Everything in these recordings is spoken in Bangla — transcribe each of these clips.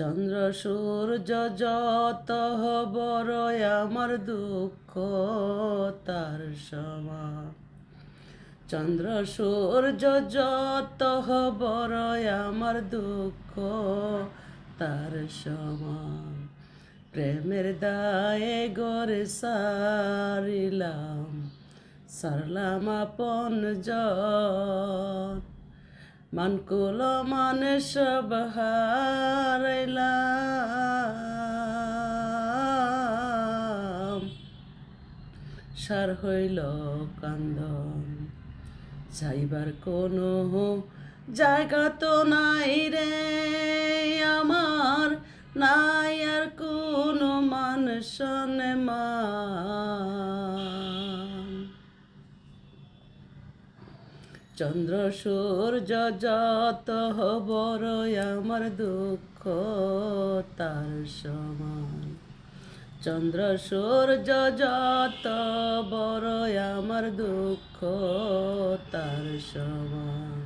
চন্দ্র সূর্য যত বড় আমার দুঃখ তার সমান। চন্দ্র সূর্য যত বড় আমার দুঃখ তার সমান। প্রেমের দায়ে গরে সারলাম আপন জন। মানকুল মানে সব হারাইলাম, সার হইল কান্দন। যাইবার কোনো জায়গা তো নাই রে আমার, নাই আর কোনো মান সম্মান। চন্দ্র সূর্য যত বড় আমার দুঃখ তার সমান। চন্দ্র সূর্য যত বড় আমার দুঃখ তার সমান।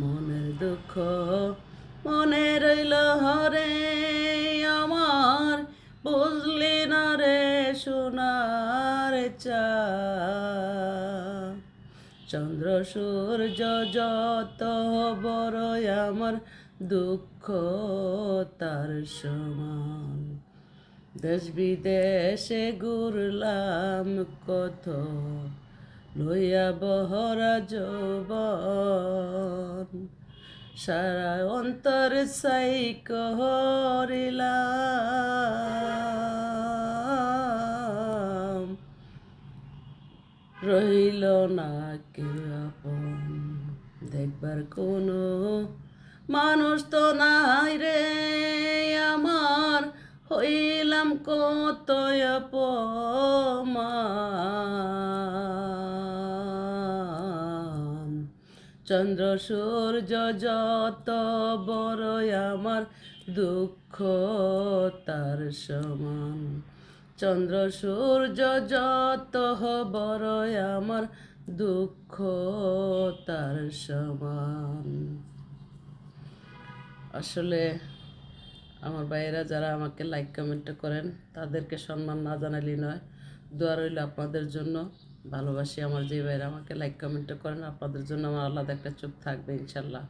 মনের দুঃখ মনে রইল হরে আমার, বুঝলি না রে সোনার চাঁদ। চন্দ্র সূর্য যত বড় আমার দুঃখ তার সমান। দেশ বিদেশে ঘুরলাম কত, লইয়া বহরা যৌবন। সারা অন্তর সাই করিলাম, রইল না কে আপন। দেখবার কোনো মানুষ তো নাই রে আমার, হইলাম কত অপমান। চন্দ্র সূর্য যত বড় আমার দুঃখ তার সমান। চন্দ্র সূর্য যত বড় আমার দুঃখ তার সমান। আসলে আমার ভাইয়েরা যারা আমাকে লাইক কমেন্ট করেন তাদেরকে সম্মান না জানালেই নয়। দোয়া রইল আপনাদের জন্য। ভালোবাসি আমার যে ভাইয়েরা আমাকে লাইক কমেন্ট করেন, আপনাদের জন্য আমার আলাদা একটা চোখ থাকবে ইনশাল্লাহ।